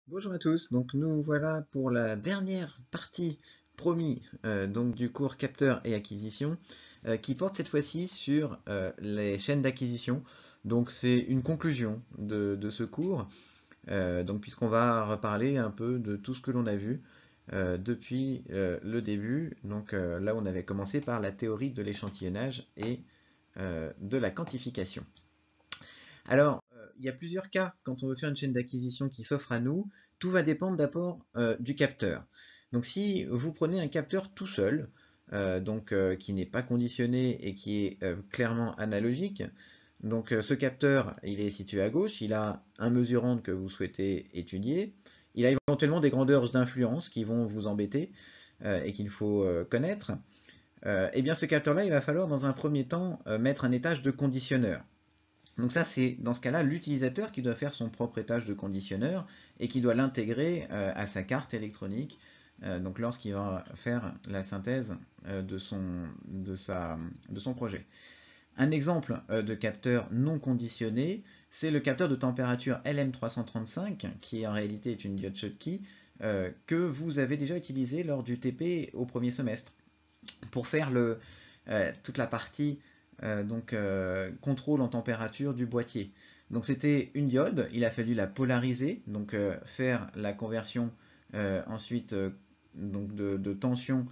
Bonjour à tous, donc nous voilà pour la dernière partie promis donc du cours capteur et acquisition qui porte cette fois-ci sur les chaînes d'acquisition. Donc c'est une conclusion de ce cours, donc puisqu'on va reparler un peu de tout ce que l'on a vu depuis le début. Donc là on avait commencé par la théorie de l'échantillonnage et de la quantification. Alors, il y a plusieurs cas quand on veut faire une chaîne d'acquisition qui s'offre à nous. Tout va dépendre d'abord du capteur. Donc, si vous prenez un capteur tout seul, qui n'est pas conditionné et qui est clairement analogique, donc ce capteur, il est situé à gauche, il a un mesurant que vous souhaitez étudier, il a éventuellement des grandeurs d'influence qui vont vous embêter et qu'il faut connaître. Eh bien, ce capteur-là, il va falloir dans un premier temps mettre un étage de conditionneur. Donc ça, c'est dans ce cas-là l'utilisateur qui doit faire son propre étage de conditionneur et qui doit l'intégrer à sa carte électronique. Donc lorsqu'il va faire la synthèse de son projet. Un exemple de capteur non conditionné, c'est le capteur de température LM335, qui en réalité est une diode Schottky, que vous avez déjà utilisé lors du TP au premier semestre pour faire toute la partie contrôle en température du boîtier. Donc c'était une diode, il a fallu la polariser, donc faire la conversion ensuite de tension,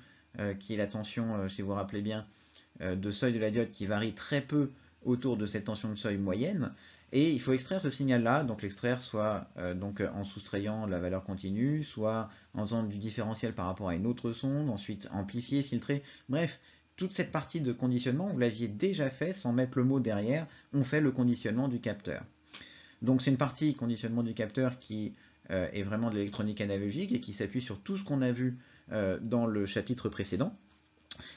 qui est la tension, si vous vous rappelez bien, de seuil de la diode qui varie très peu autour de cette tension de seuil moyenne. Et il faut extraire ce signal-là, donc l'extraire soit en soustrayant la valeur continue, soit en faisant du différentiel par rapport à une autre sonde, ensuite amplifier, filtrer. Bref, toute cette partie de conditionnement, vous l'aviez déjà fait sans mettre le mot derrière, on fait le conditionnement du capteur. Donc c'est une partie conditionnement du capteur qui est vraiment de l'électronique analogique et qui s'appuie sur tout ce qu'on a vu dans le chapitre précédent.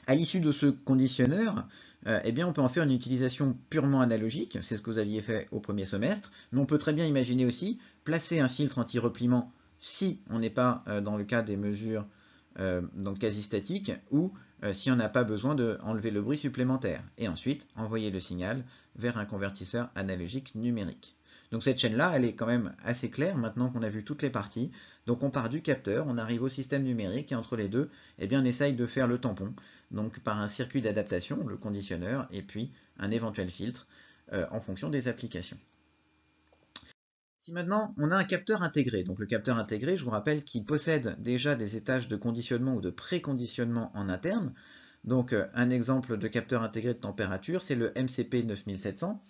À l'issue de ce conditionneur, eh bien, on peut en faire une utilisation purement analogique, c'est ce que vous aviez fait au premier semestre, mais on peut très bien imaginer aussi placer un filtre anti-repliement si on n'est pas dans le cas des mesures donc quasi statiques ou si on n'a pas besoin d'enlever le bruit supplémentaire, et ensuite envoyer le signal vers un convertisseur analogique numérique. Donc cette chaîne-là, elle est quand même assez claire maintenant qu'on a vu toutes les parties. Donc on part du capteur, on arrive au système numérique, et entre les deux, eh bien, on essaye de faire le tampon, donc par un circuit d'adaptation, le conditionneur, et puis un éventuel filtre en fonction des applications. Si maintenant on a un capteur intégré, donc le capteur intégré, je vous rappelle qu'il possède déjà des étages de conditionnement ou de préconditionnement en interne. Donc un exemple de capteur intégré de température, c'est le MCP 9700.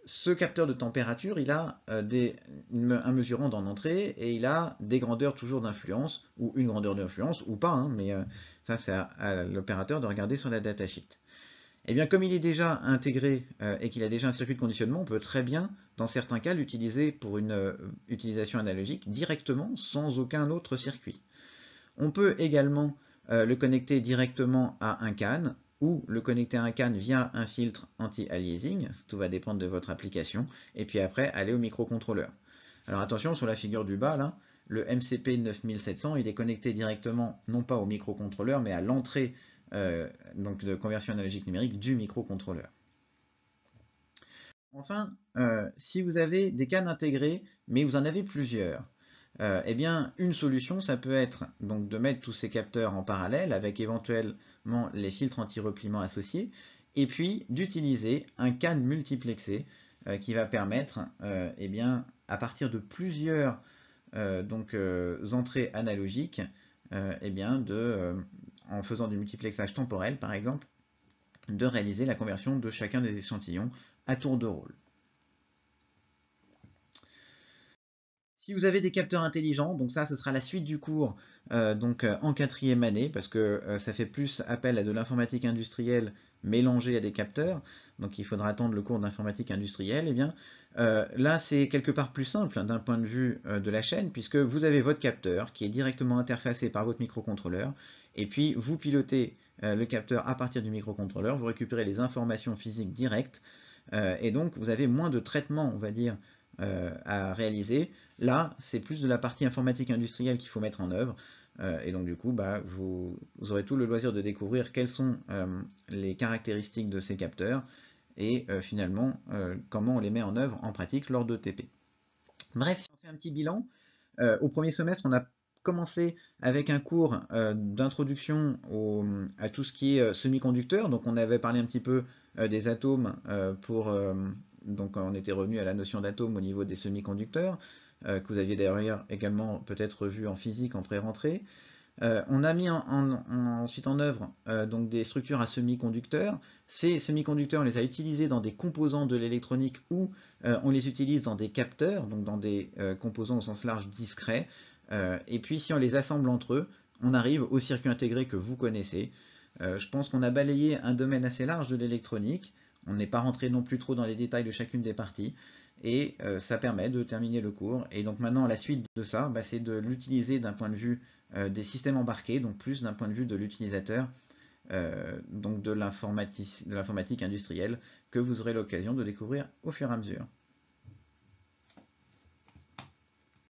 Ce capteur de température, il a un mesurant dans l'entrée et il a des grandeurs toujours d'influence, ou une grandeur d'influence, ou pas, hein, mais ça c'est à l'opérateur de regarder sur la datasheet. Et bien comme il est déjà intégré et qu'il a déjà un circuit de conditionnement, on peut très bien, dans certains cas, l'utiliser pour une utilisation analogique directement, sans aucun autre circuit. On peut également le connecter directement à un CAN ou le connecter à un CAN via un filtre anti-aliasing, tout va dépendre de votre application, et puis après aller au microcontrôleur. Alors attention sur la figure du bas, là, le MCP 9700, il est connecté directement non pas au microcontrôleur, mais à l'entrée de conversion analogique numérique du microcontrôleur. Enfin, si vous avez des CAN intégrés, mais vous en avez plusieurs, eh bien, une solution, ça peut être donc de mettre tous ces capteurs en parallèle avec éventuellement les filtres anti-repliement associés, et puis d'utiliser un CAN multiplexé qui va permettre, eh bien, à partir de plusieurs entrées analogiques, eh bien, en faisant du multiplexage temporel, par exemple, de réaliser la conversion de chacun des échantillons à tour de rôle. Si vous avez des capteurs intelligents, donc ça ce sera la suite du cours en quatrième année, parce que ça fait plus appel à de l'informatique industrielle mélangée à des capteurs, donc il faudra attendre le cours d'informatique industrielle, et bien là c'est quelque part plus simple d'un point de vue de la chaîne, puisque vous avez votre capteur qui est directement interfacé par votre microcontrôleur, et puis vous pilotez le capteur à partir du microcontrôleur, vous récupérez les informations physiques directes, et donc vous avez moins de traitement, on va dire, à réaliser. Là, c'est plus de la partie informatique industrielle qu'il faut mettre en œuvre. Et donc du coup, vous aurez tout le loisir de découvrir quelles sont les caractéristiques de ces capteurs et finalement comment on les met en œuvre en pratique lors de TP. Bref, si on fait un petit bilan, au premier semestre, on a commencé avec un cours d'introduction à tout ce qui est semi-conducteur. Donc on avait parlé un petit peu des atomes donc on était revenu à la notion d'atome au niveau des semi-conducteurs, que vous aviez d'ailleurs également peut-être vu en physique en pré-rentrée. On a mis ensuite en œuvre donc des structures à semi-conducteurs. Ces semi-conducteurs, on les a utilisés dans des composants de l'électronique ou on les utilise dans des capteurs, donc dans des composants au sens large discrets. Et puis si on les assemble entre eux, on arrive au circuit intégré que vous connaissez. Je pense qu'on a balayé un domaine assez large de l'électronique. On n'est pas rentré non plus trop dans les détails de chacune des parties. Et ça permet de terminer le cours. Et donc maintenant, la suite de ça, bah, c'est de l'utiliser d'un point de vue des systèmes embarqués, donc plus d'un point de vue de l'utilisateur, donc de l'informatique industrielle, que vous aurez l'occasion de découvrir au fur et à mesure.